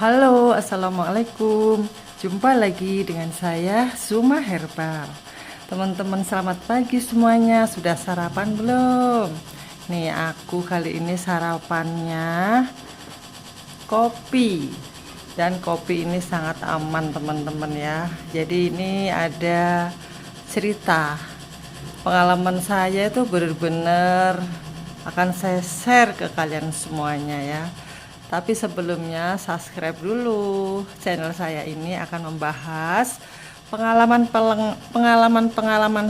Halo, assalamualaikum. Jumpa lagi dengan saya, Zuma Herbal. Teman-teman, selamat pagi semuanya. Sudah sarapan belum? Nih, aku kali ini sarapannya kopi. Dan kopi ini sangat aman, teman-teman ya. Jadi, ini ada cerita. Pengalaman saya itu benar-benar akan saya share ke kalian semuanya ya. Tapi sebelumnya subscribe dulu. Channel saya ini akan membahas pengalaman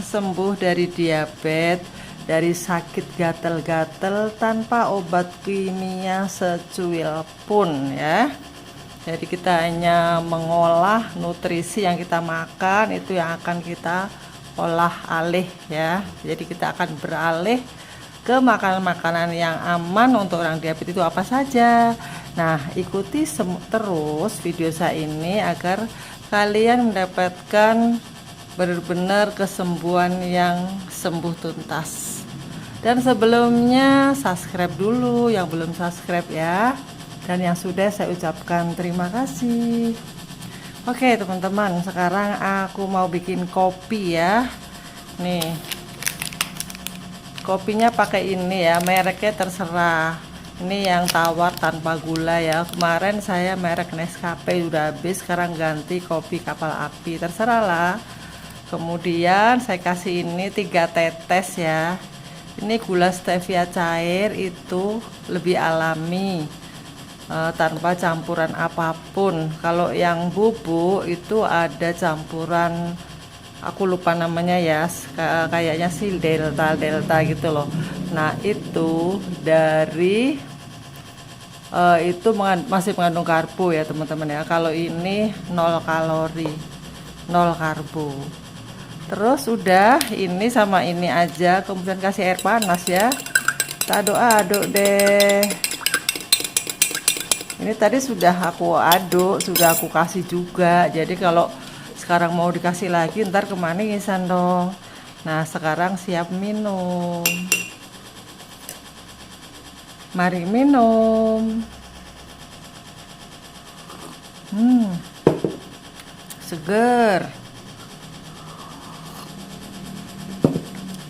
sembuh dari diabetes, dari sakit gatel-gatel tanpa obat kimia secuil pun ya. Jadi kita hanya mengolah nutrisi yang kita makan, itu yang akan kita olah alih ya. Jadi kita akan beralih ke makanan-makanan yang aman untuk orang diabetes. Itu apa saja? Nah, ikuti terus video saya ini agar kalian mendapatkan benar-benar kesembuhan yang sembuh tuntas. Dan sebelumnya subscribe dulu yang belum subscribe ya. Dan yang sudah saya ucapkan terima kasih. Oke teman-teman, sekarang aku mau bikin kopi ya. Nih, kopinya pakai ini ya, mereknya terserah. Ini yang tawar tanpa gula ya. Kemarin saya merek Nescafe udah habis, sekarang ganti kopi kapal api, terserah lah. Kemudian saya kasih ini 3 tetes ya. Ini gula stevia cair, itu lebih alami, tanpa campuran apapun. Kalau yang bubuk itu ada campuran, aku lupa namanya ya, kayaknya sih delta gitu loh. Nah itu dari itu masih mengandung karbo ya teman-teman ya. Kalau ini 0 kalori, 0 karbo. Terus udah, ini sama ini aja, kemudian kasih air panas ya. Kita aduk-aduk deh. Ini tadi sudah aku aduk, sudah aku kasih juga. Jadi kalau sekarang mau dikasih lagi ntar kemanisan dong. Nah sekarang siap minum. Mari minum. Seger.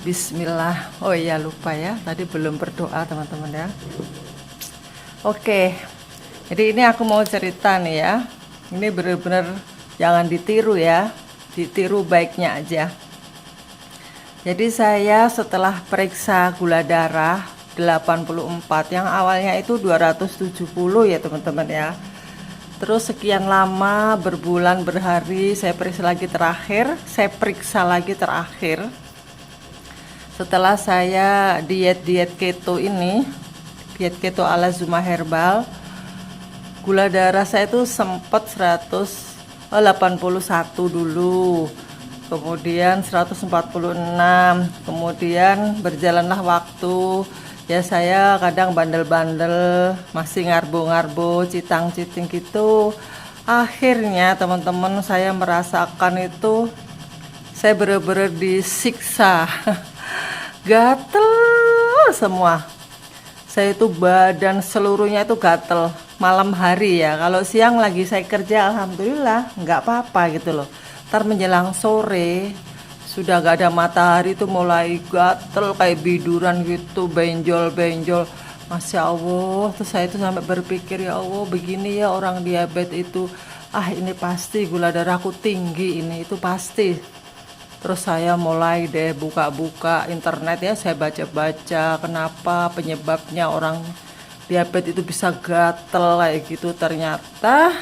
Bismillah. Oh iya lupa ya, tadi belum berdoa teman-teman ya. Oke, jadi ini aku mau cerita nih ya. Ini bener-bener jangan ditiru ya, ditiru baiknya aja. Jadi saya setelah periksa gula darah 84, yang awalnya itu 270 ya teman-teman ya. Terus sekian lama, berbulan, berhari, saya periksa lagi terakhir. Setelah saya diet keto ini, diet keto ala Zuma Herbal, gula darah saya itu sempat 181 dulu, kemudian 146, kemudian berjalanlah waktu ya, saya kadang bandel-bandel, masih ngarbo-ngarbo, citang-citing gitu. Akhirnya teman-teman, saya merasakan itu saya bener-bener disiksa. Gatel semua. Saya itu badan seluruhnya itu gatel malam hari ya. Kalau siang lagi saya kerja, alhamdulillah nggak apa-apa gitu loh. Ntar menjelang sore sudah gak ada matahari tuh mulai gatel kayak biduran gitu, benjol. Masya Allah. Terus saya itu sampai berpikir, ya Allah begini ya orang diabetes itu. Ini pasti gula darahku tinggi, ini itu pasti. Terus saya mulai deh buka-buka internet ya, saya baca-baca kenapa penyebabnya orang diabetes itu bisa gatel kayak gitu. Ternyata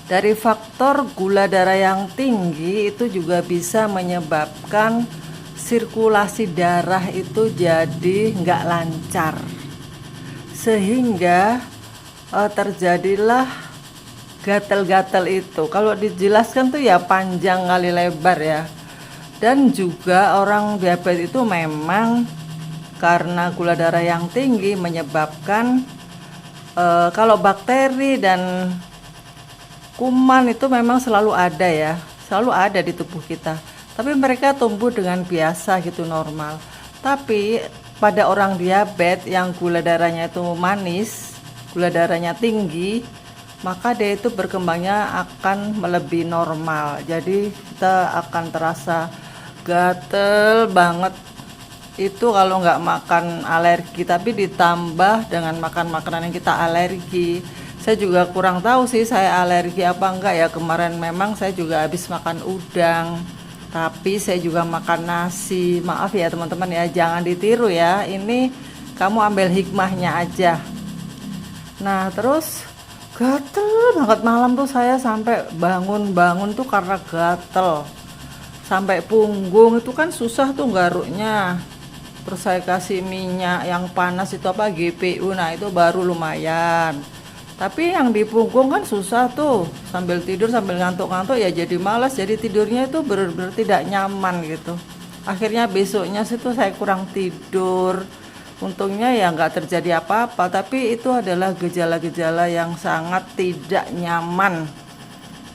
dari faktor gula darah yang tinggi itu juga bisa menyebabkan sirkulasi darah itu jadi nggak lancar, sehingga terjadilah gatel-gatel itu. Kalau dijelaskan tuh ya panjang kali lebar ya. Dan juga orang diabetes itu memang karena gula darah yang tinggi menyebabkan kalau bakteri dan kuman itu memang selalu ada ya, selalu ada di tubuh kita. Tapi mereka tumbuh dengan biasa gitu, normal. Tapi pada orang diabetes yang gula darahnya itu manis, gula darahnya tinggi, maka dia itu berkembangnya akan melebihi normal. Jadi kita akan terasa gatel banget itu kalau nggak makan alergi, tapi ditambah dengan makan makanan yang kita alergi. Saya juga kurang tahu sih saya alergi apa enggak ya. Kemarin memang saya juga habis makan udang, tapi saya juga makan nasi. Maaf ya teman-teman ya, jangan ditiru ya, ini kamu ambil hikmahnya aja. Nah terus gatel banget malam tuh, saya sampai bangun-bangun tuh karena gatel sampai punggung. Itu kan susah tuh garuknya. Terus saya kasih minyak yang panas itu apa, GPU, nah itu baru lumayan. Tapi yang di punggung kan susah tuh, sambil tidur sambil ngantuk-ngantuk ya jadi malas, jadi tidurnya itu benar-benar tidak nyaman gitu. Akhirnya besoknya situ saya kurang tidur. Untungnya ya nggak terjadi apa-apa, tapi itu adalah gejala-gejala yang sangat tidak nyaman.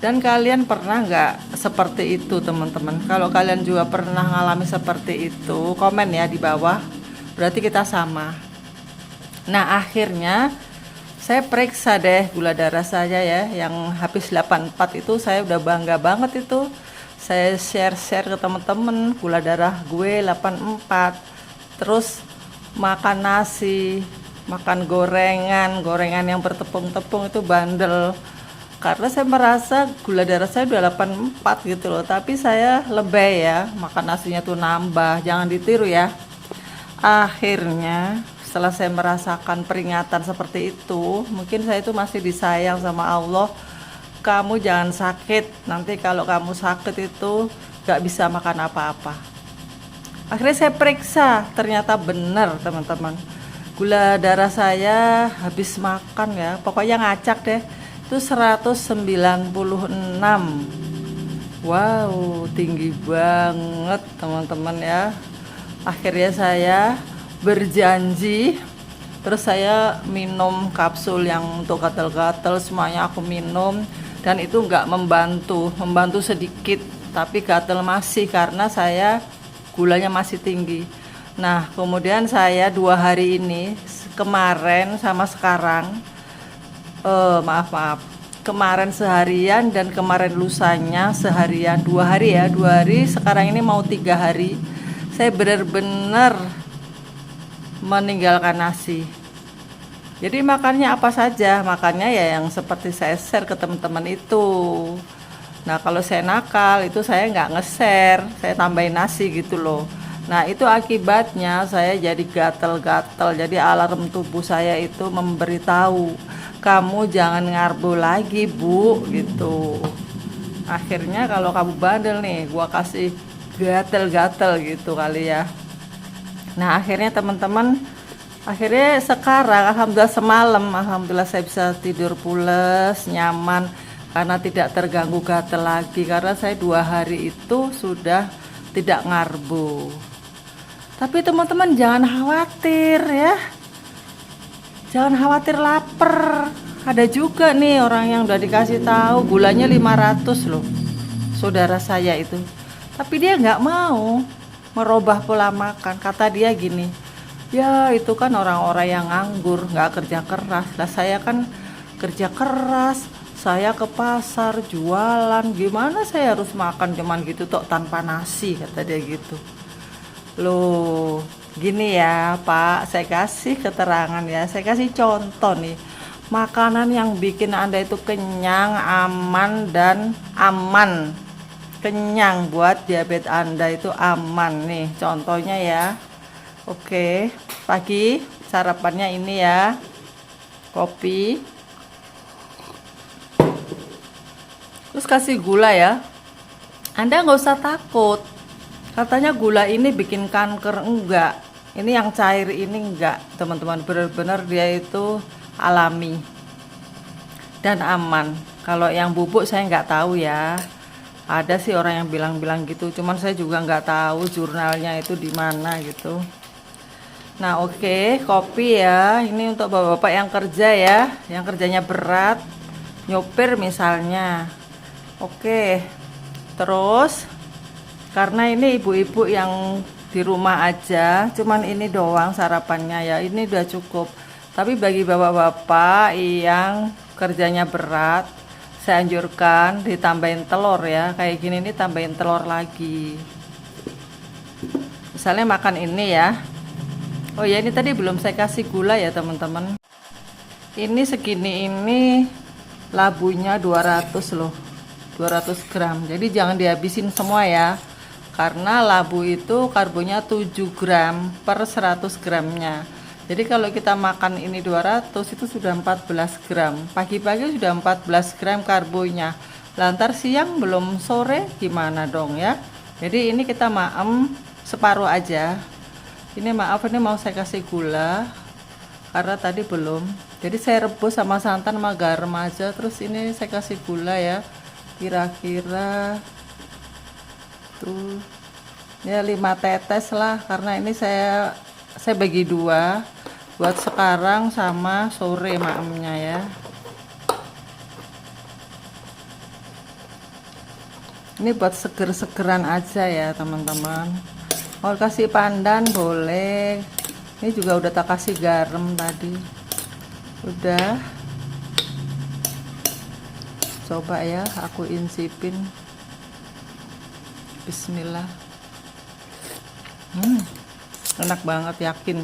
Dan kalian pernah nggak seperti itu teman-teman? Kalau kalian juga pernah mengalami seperti itu, komen ya di bawah, berarti kita sama. Nah akhirnya saya periksa deh gula darah saya ya, yang habis 84 itu saya udah bangga banget itu. Saya share-share ke temen-temen, gula darah gue 84. Terus makan nasi, makan gorengan yang bertepung-tepung itu bandel. Karena saya merasa gula darah saya udah 84 gitu loh, tapi saya lebay ya, makan nasinya tuh nambah, jangan ditiru ya. Akhirnya setelah saya merasakan peringatan seperti itu, mungkin saya itu masih disayang sama Allah. Kamu jangan sakit, nanti kalau kamu sakit itu gak bisa makan apa-apa. Akhirnya saya periksa, ternyata benar teman-teman, gula darah saya habis makan ya, pokoknya ngacak deh, itu 196. Wow, tinggi banget teman-teman ya. Akhirnya saya berjanji, terus saya minum kapsul yang untuk gatal-gatal, semuanya aku minum, dan itu nggak membantu sedikit, tapi gatal masih karena saya gulanya masih tinggi. Nah kemudian saya 2 hari ini, kemarin sama sekarang, maaf, kemarin seharian dan kemarin lusanya seharian, 2 hari ya, 2 hari, sekarang ini mau 3 hari, saya benar-benar meninggalkan nasi. Jadi makannya apa saja, makannya ya yang seperti saya share ke teman-teman itu. Nah kalau saya nakal itu saya nggak nge-share, saya tambahin nasi gitu loh. Nah itu akibatnya saya jadi gatel-gatel, jadi alarm tubuh saya itu memberitahu, kamu jangan ngarbo lagi bu gitu. Akhirnya kalau kamu bandel nih, gua kasih gatel-gatel gitu kali ya. Nah akhirnya teman-teman, akhirnya sekarang alhamdulillah semalam, alhamdulillah saya bisa tidur pules, nyaman, karena tidak terganggu gatel lagi, karena saya 2 hari itu sudah tidak ngarbo. Tapi teman-teman jangan khawatir ya, jangan khawatir lapar. Ada juga nih orang yang udah dikasih tahu gulanya 500 loh, saudara saya itu, tapi dia nggak mau merubah pola makan. Kata dia gini, ya itu kan orang-orang yang nganggur, nggak kerja keras. Lah saya kan kerja keras, saya ke pasar jualan, gimana saya harus makan cuman gitu tok tanpa nasi, kata dia gitu. Loh gini ya Pak, saya kasih keterangan ya, saya kasih contoh nih, makanan yang bikin Anda itu kenyang, aman dan aman. Kenyang buat diabetes Anda itu aman nih, contohnya ya. Oke, pagi sarapannya ini ya, kopi, terus kasih gula ya. Anda nggak usah takut, katanya gula ini bikin kanker, enggak. Ini yang cair ini enggak teman-teman, benar-benar dia itu alami dan aman. Kalau yang bubuk saya nggak tahu ya, ada sih orang yang bilang-bilang gitu, cuman saya juga nggak tahu jurnalnya itu di mana gitu. Nah oke, kopi ya, ini untuk bapak-bapak yang kerja ya, yang kerjanya berat, nyopir misalnya. Oke, terus karena ini ibu-ibu yang di rumah aja, cuman ini doang sarapannya ya, ini udah cukup. Tapi bagi bapak-bapak yang kerjanya berat, saya anjurkan ditambahin telur ya. Kayak gini nih, tambahin telur lagi. Misalnya makan ini ya. Oh ya, ini tadi belum saya kasih gula ya teman-teman. Ini segini ini labunya 200 loh, 200 gram. Jadi jangan dihabisin semua ya, karena labu itu karbonya 7 gram per 100 gramnya. Jadi kalau kita makan ini 200 itu sudah 14 gram. Pagi-pagi sudah 14 gram karbonya. Lantar siang belum sore gimana dong ya. Jadi ini kita maem separuh aja. Ini maaf, ini mau saya kasih gula karena tadi belum. Jadi saya rebus sama santan sama garam aja. Terus ini saya kasih gula ya. Kira-kira tuh ya 5 tetes lah, karena ini saya bagi dua buat sekarang sama sore maemnya ya. Ini buat seger-segeran aja ya teman-teman. Mau kasih pandan boleh. Ini juga udah tak kasih garam tadi. Udah. Coba ya aku insipin. Bismillah. Enak banget, yakin.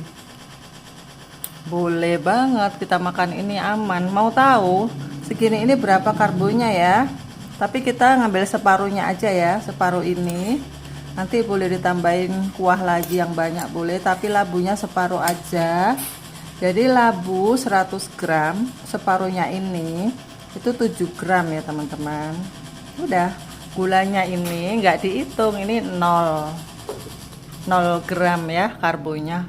Boleh banget kita makan ini, aman. Mau tahu segini ini berapa karbonya ya? Tapi kita ngambil separuhnya aja ya, separuh ini. Nanti boleh ditambahin kuah lagi yang banyak boleh, tapi labunya separuh aja. Jadi labu 100 gram, separuhnya ini itu 7 gram ya teman-teman. Udah, gulanya ini nggak dihitung, ini 0 gram ya karbonya.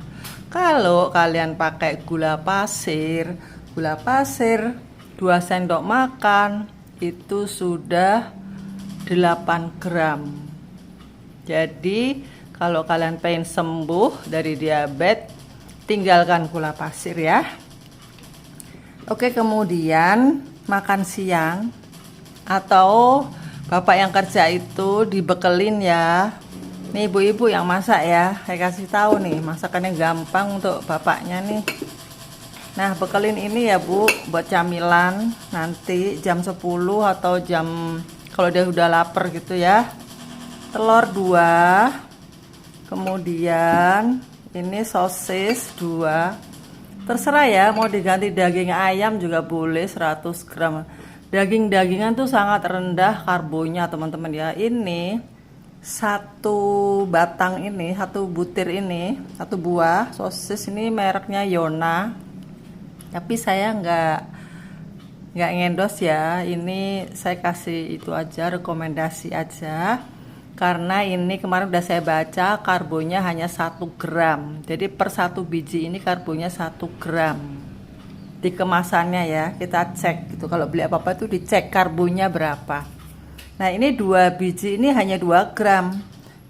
Kalau kalian pakai gula pasir 2 sendok makan itu sudah 8 gram. Jadi kalau kalian pengen sembuh dari diabetes, tinggalkan gula pasir ya. Oke, kemudian makan siang atau bapak yang kerja itu dibekelin ya. Nih ibu-ibu yang masak ya, saya kasih tahu nih masakannya gampang untuk bapaknya nih. Nah bekelin ini ya bu, buat camilan nanti jam 10 atau jam kalau dia udah lapar gitu ya. Telur 2, kemudian ini sosis 2. Terserah ya, mau diganti daging ayam juga boleh 100 gram. Daging-dagingan tuh sangat rendah karbonya teman-teman ya. Ini satu batang ini, satu butir ini, satu buah sosis ini mereknya Yona. Tapi saya nggak ngendos ya. Ini saya kasih itu aja, rekomendasi aja. Karena ini kemarin udah saya baca karbonya hanya 1 gram. Jadi per 1 biji ini karbonya 1 gram. Di kemasannya ya, kita cek gitu. Kalau beli apa-apa tuh dicek karbonya berapa. Nah ini 2 biji ini hanya 2 gram.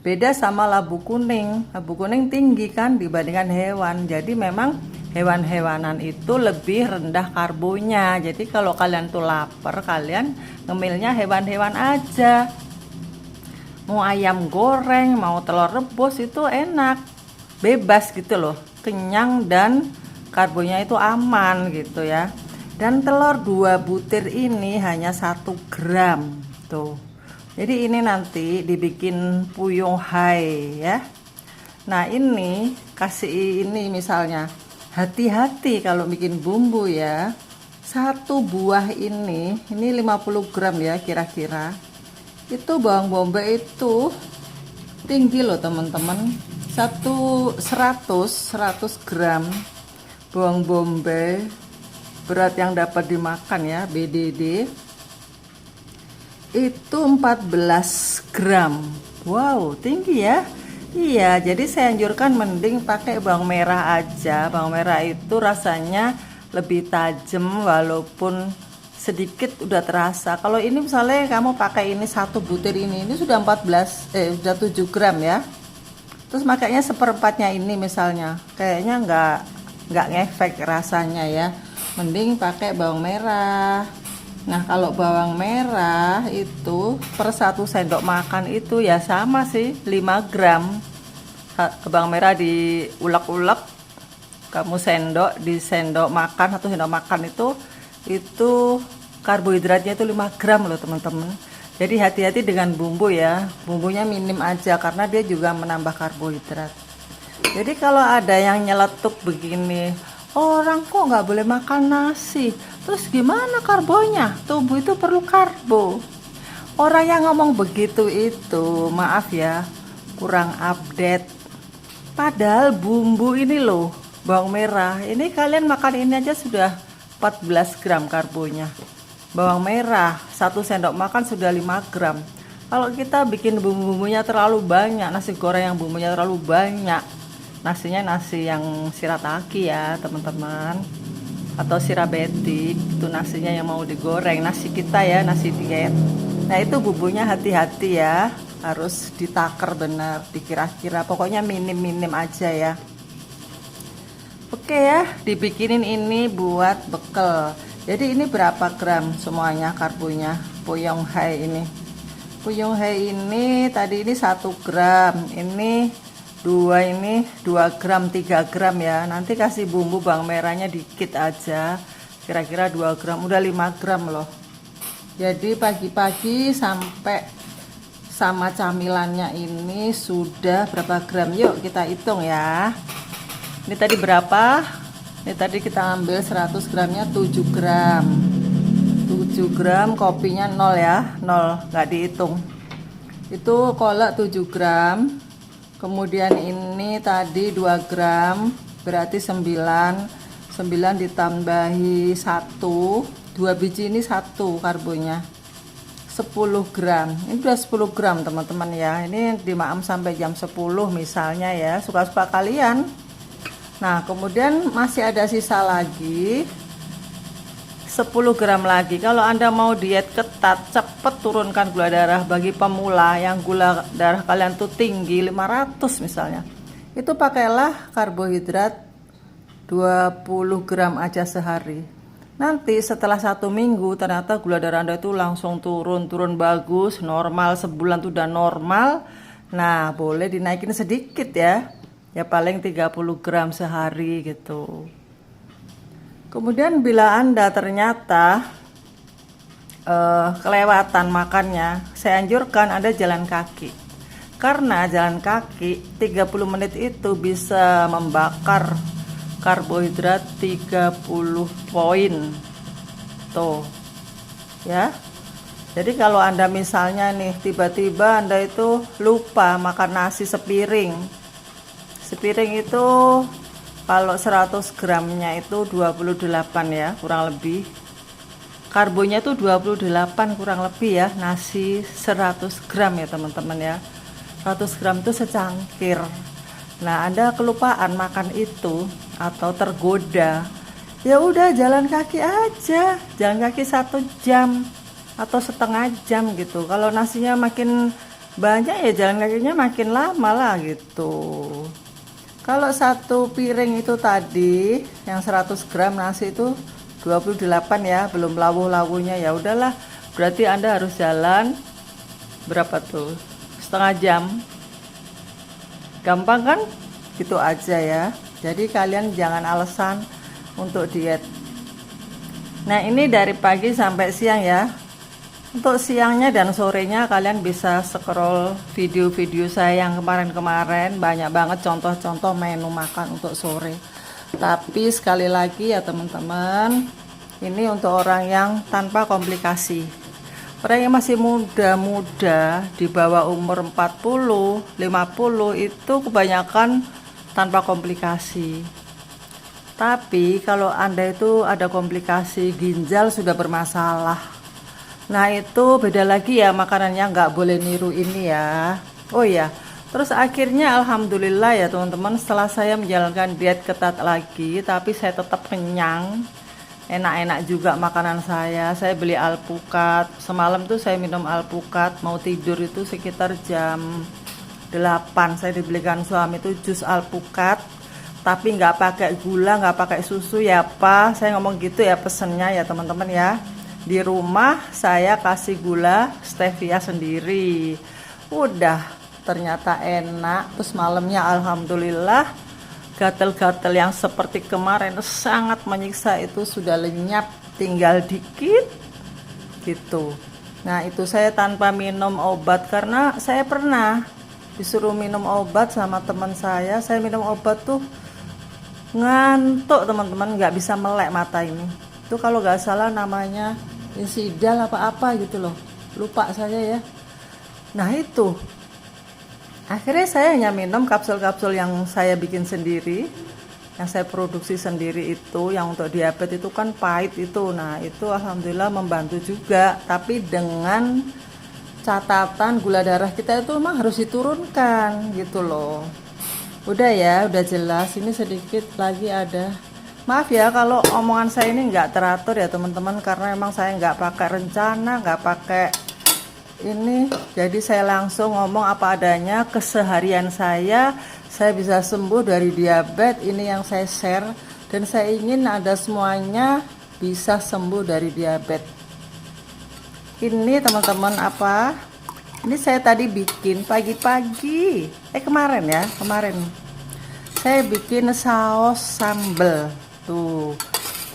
Beda sama labu kuning. Labu kuning tinggi kan dibandingkan hewan. Jadi memang hewan-hewanan itu lebih rendah karbonya. Jadi kalau kalian tuh lapar, kalian ngemilnya hewan-hewan aja. Mau ayam goreng, mau telur rebus itu enak. Bebas gitu loh. Kenyang dan karbonya itu aman gitu ya. Dan telur 2 butir ini hanya 1 gram. Tuh. Jadi ini nanti dibikin puyung hai ya. Nah ini kasih ini misalnya, hati-hati kalau bikin bumbu ya. 1 buah ini 50 gram ya kira-kira. Itu bawang bombay itu tinggi loh teman-teman. 100 gram bawang bombay berat yang dapat dimakan ya, BDD itu 14 gram. Wow, tinggi ya. Iya, jadi saya anjurkan mending pakai bawang merah aja. Bawang merah itu rasanya lebih tajam walaupun sedikit udah terasa. Kalau ini misalnya kamu pakai ini 1 butir ini sudah 7 gram ya. Terus makanya seperempatnya ini misalnya, kayaknya nggak ngefek rasanya ya. Mending pakai bawang merah. Nah kalau bawang merah itu per 1 sendok makan itu ya sama sih 5 gram. Bawang merah diulek-ulek, kamu di sendok makan, 1 sendok makan itu itu karbohidratnya itu 5 gram loh teman-teman. Jadi hati-hati dengan bumbu ya, bumbunya minim aja karena dia juga menambah karbohidrat. Jadi kalau ada yang nyeletuk begini, orang kok nggak boleh makan nasi, terus gimana karbonya? Tubuh itu perlu karbo. Orang yang ngomong begitu itu, maaf ya, kurang update. Padahal bumbu ini loh, bawang merah, ini kalian makan ini aja sudah 14 gram karbonya. Bawang merah 1 sendok makan sudah 5 gram. Kalau kita bikin bumbu-bumbunya terlalu banyak, nasi goreng yang bumbunya terlalu banyak, nasinya nasi yang shirataki ya teman-teman, atau shirabeti, itu nasinya yang mau digoreng, nasi kita ya, nasi diet. Nah itu bumbunya hati-hati ya, harus ditakar benar, dikira-kira, pokoknya minim-minim aja ya. Oke ya, dibikinin ini buat bekal. Jadi ini berapa gram semuanya karbonya Puyong Hai ini. Puyong Hai ini tadi ini 1 gram, ini 2 gram, 3 gram ya. Nanti kasih bumbu bawang merahnya dikit aja, kira-kira 2 gram, udah 5 gram loh. Jadi pagi-pagi sampai sama camilannya ini sudah berapa gram, yuk kita hitung ya. Ini tadi berapa? Ini tadi kita ambil 100 gramnya 7 gram. 7 gram, kopinya 0 ya, 0, nggak dihitung. Itu kolak 7 gram. Kemudian ini tadi 2 gram, berarti 9 ditambahi 1, 2 biji ini 1 karbonya. 10 gram. Ini udah 10 gram teman-teman ya. Ini dimaam sampai jam 10 misalnya ya, suka-suka kalian. Nah kemudian masih ada sisa lagi 10 gram lagi. Kalau Anda mau diet ketat, cepet turunkan gula darah, bagi pemula yang gula darah kalian tuh tinggi 500 misalnya, itu pakailah karbohidrat 20 gram aja sehari. Nanti setelah 1 minggu ternyata gula darah Anda itu langsung turun bagus, normal, sebulan tuh udah normal. Nah boleh dinaikin sedikit ya paling 30 gram sehari gitu. Kemudian bila Anda ternyata kelewatan makannya, saya anjurkan Anda jalan kaki. Karena jalan kaki 30 menit itu bisa membakar karbohidrat 30 poin. Tuh. Ya. Jadi kalau Anda misalnya nih tiba-tiba Anda itu lupa makan nasi sepiring. Sepiring itu kalau 100 gramnya itu 28 ya, kurang lebih. Karbonya itu 28 kurang lebih ya, nasi 100 gram ya teman-teman ya. 100 gram itu secangkir. Nah Anda kelupaan makan itu atau tergoda, ya udah jalan kaki aja, jalan kaki 1 jam atau setengah jam gitu. Kalau nasinya makin banyak ya jalan kakinya makin lama lah gitu. Kalau 1 piring itu tadi yang 100 gram nasi itu 28 ya, belum lawuh-lawuhnya, ya udahlah. Berarti Anda harus jalan berapa tuh? Setengah jam. Gampang kan? Gitu aja ya. Jadi kalian jangan alasan untuk diet. Nah, ini dari pagi sampai siang ya. Untuk siangnya dan sorenya kalian bisa scroll video-video saya yang kemarin-kemarin, banyak banget contoh-contoh menu makan untuk sore. Tapi sekali lagi ya teman-teman, ini untuk orang yang tanpa komplikasi. Orang yang masih muda-muda di bawah umur 40, 50 itu kebanyakan tanpa komplikasi. Tapi kalau Anda itu ada komplikasi ginjal sudah bermasalah, nah itu beda lagi ya, makanannya nggak boleh niru ini ya. Oh ya, terus akhirnya alhamdulillah ya teman-teman, setelah saya menjalankan diet ketat lagi, tapi saya tetap kenyang, enak-enak juga makanan saya. Saya beli alpukat, semalam tuh saya minum alpukat, mau tidur itu sekitar jam 8, saya dibelikan suami itu jus alpukat, tapi nggak pakai gula, nggak pakai susu ya Pak, saya ngomong gitu ya pesennya ya teman-teman ya. Di rumah saya kasih gula stevia sendiri, udah ternyata enak. Terus malamnya alhamdulillah gatal-gatal yang seperti kemarin sangat menyiksa itu sudah lenyap tinggal dikit gitu. Nah itu saya tanpa minum obat, karena saya pernah disuruh minum obat sama teman saya minum obat tuh ngantuk teman-teman, nggak bisa melek mata ini. Itu kalau nggak salah namanya insidal apa-apa gitu loh, lupa saya ya. Nah itu akhirnya saya hanya minum kapsul-kapsul yang saya bikin sendiri, yang saya produksi sendiri itu, yang untuk diabetes itu kan pahit itu. Nah itu alhamdulillah membantu juga, tapi dengan catatan gula darah kita itu memang harus diturunkan gitu loh. Udah ya, udah jelas. Ini sedikit lagi ada, maaf ya kalau omongan saya ini nggak teratur ya teman-teman, karena emang saya nggak pakai rencana, nggak pakai ini, jadi saya langsung ngomong apa adanya. Keseharian saya bisa sembuh dari diabetes, ini yang saya share, dan saya ingin ada semuanya bisa sembuh dari diabetes. Ini teman-teman apa, ini saya tadi bikin pagi-pagi, kemarin saya bikin saus sambal tuh.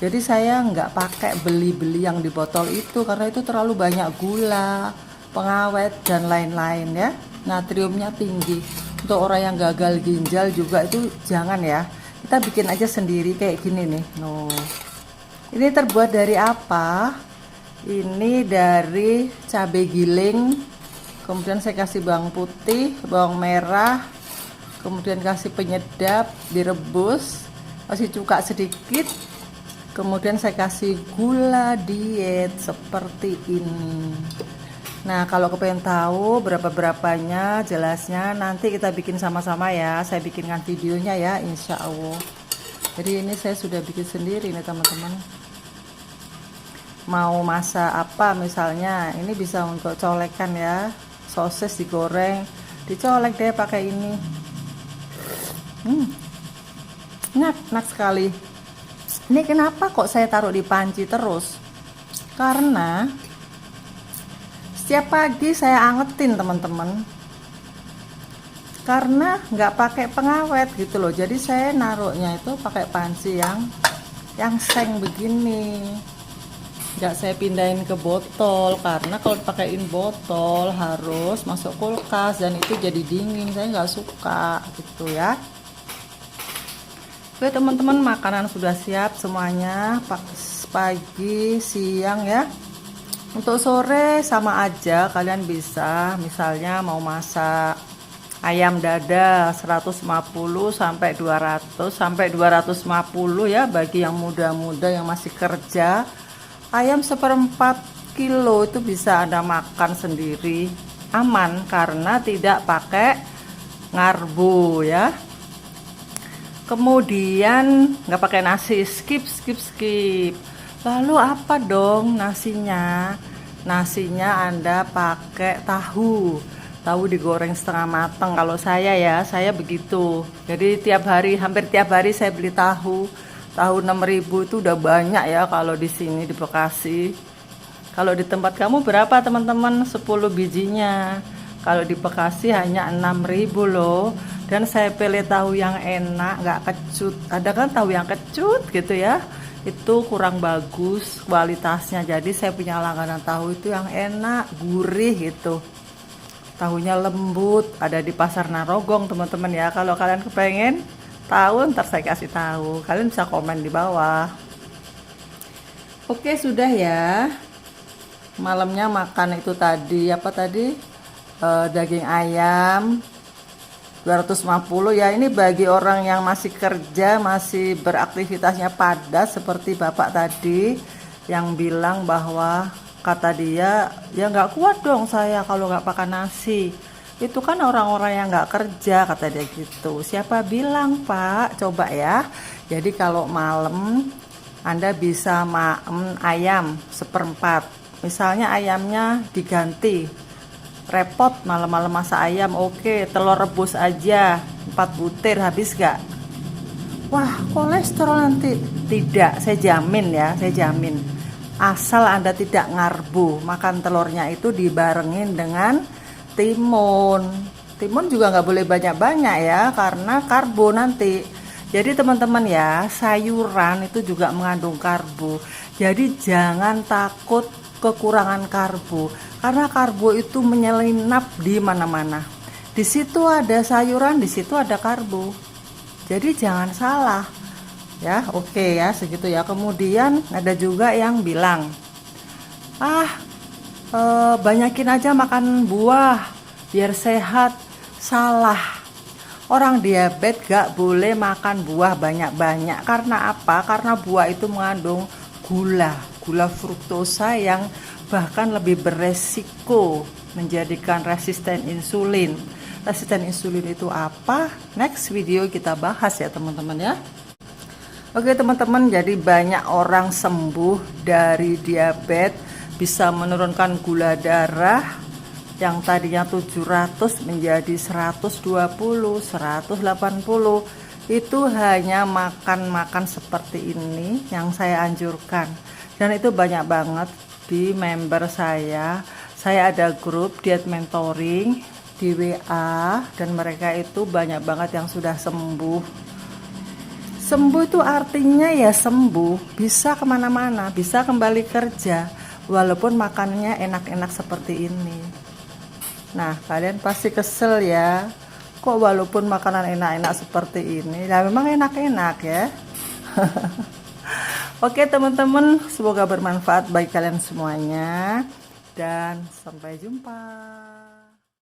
Jadi saya nggak pakai beli-beli yang di botol itu, karena itu terlalu banyak gula, pengawet dan lain-lain ya, natriumnya tinggi. Untuk orang yang gagal ginjal juga itu jangan ya, kita bikin aja sendiri kayak gini nih. Ini terbuat dari apa? Ini dari cabai giling, kemudian saya kasih bawang putih, bawang merah, kemudian kasih penyedap, direbus, kasih cuka sedikit, kemudian saya kasih gula diet seperti ini. Nah kalau kepengen tahu berapa-berapanya jelasnya nanti kita bikin sama-sama ya, saya bikinkan videonya ya insya Allah. Jadi ini saya sudah bikin sendiri nih teman-teman. Mau masak apa misalnya, ini bisa untuk colekan ya, sosis digoreng, dicolek deh pakai ini. Enak sekali. Ini kenapa kok saya taruh di panci terus? Karena setiap pagi saya angetin teman-teman, karena nggak pakai pengawet gitu loh. Jadi saya naruhnya itu pakai panci yang seng begini, nggak saya pindahin ke botol, karena kalau pakaiin botol harus masuk kulkas dan itu jadi dingin, saya nggak suka gitu ya. Oke teman-teman, makanan sudah siap semuanya, pagi, siang ya. Untuk sore sama aja, kalian bisa misalnya mau masak ayam dada 150 sampai 200 sampai 250 ya, bagi yang muda-muda yang masih kerja. Ayam 1/4 kilo itu bisa Anda makan sendiri, aman karena tidak pakai ngarbu ya. Kemudian nggak pakai nasi, skip. Lalu apa dong nasinya? Nasinya Anda pakai tahu digoreng setengah matang. Kalau saya ya, saya begitu. Jadi hampir tiap hari saya beli tahu 6.000 itu udah banyak ya kalau di sini di Bekasi. Kalau di tempat kamu berapa teman-teman? 10 bijinya. Kalau di Bekasi hanya 6.000 loh. Dan saya pilih tahu yang enak, nggak kecut. Ada kan tahu yang kecut gitu ya, itu kurang bagus kualitasnya. Jadi saya punya langganan tahu itu yang enak, gurih gitu, tahunya lembut. Ada di Pasar Narogong teman-teman ya. Kalau kalian kepengen tahu, ntar saya kasih tahu, kalian bisa komen di bawah. Oke sudah ya, malamnya makan itu tadi daging ayam 250 ya. Ini bagi orang yang masih kerja, masih beraktivitasnya padat seperti bapak tadi yang bilang bahwa kata dia ya nggak kuat dong saya kalau nggak makan nasi. Itu kan orang-orang yang nggak kerja kata dia gitu. Siapa bilang pak? Coba ya. Jadi kalau malam Anda bisa ayam 1/4, misalnya ayamnya diganti, repot malam-malam masak ayam. Oke, telur rebus aja 4 butir, habis gak? Wah kolesterol nanti. Tidak, saya jamin ya, saya jamin. Asal Anda tidak ngarbu, makan telurnya itu dibarengin dengan timun. Timun juga nggak boleh banyak-banyak ya, karena karbo nanti. Jadi teman-teman ya, sayuran itu juga mengandung karbo. Jadi jangan takut kekurangan karbo, karena karbo itu menyelinap di mana-mana. Di situ ada sayuran, di situ ada karbo. Jadi jangan salah. Ya, oke ya, segitu ya. Kemudian ada juga yang bilang, banyakin aja makan buah biar sehat. Salah. Orang diabetes gak boleh makan buah banyak-banyak. Karena apa? Karena buah itu mengandung gula fruktosa yang bahkan lebih beresiko menjadikan resisten insulin. Resisten insulin itu apa? Next video kita bahas ya teman-teman ya. Oke teman-teman, jadi banyak orang sembuh dari diabetes, bisa menurunkan gula darah yang tadinya 700 menjadi 120, 180. Itu hanya makan seperti ini yang saya anjurkan. Dan itu banyak banget di member saya. Saya ada grup diet mentoring di WA dan mereka itu banyak banget yang sudah sembuh. Sembuh itu artinya ya sembuh, bisa kemana-mana, bisa kembali kerja, walaupun makannya enak-enak seperti ini. Nah, kalian pasti kesel ya, kok walaupun makanan enak-enak seperti ini, nah memang enak-enak ya. Oke teman-teman, semoga bermanfaat bagi kalian semuanya, dan sampai jumpa.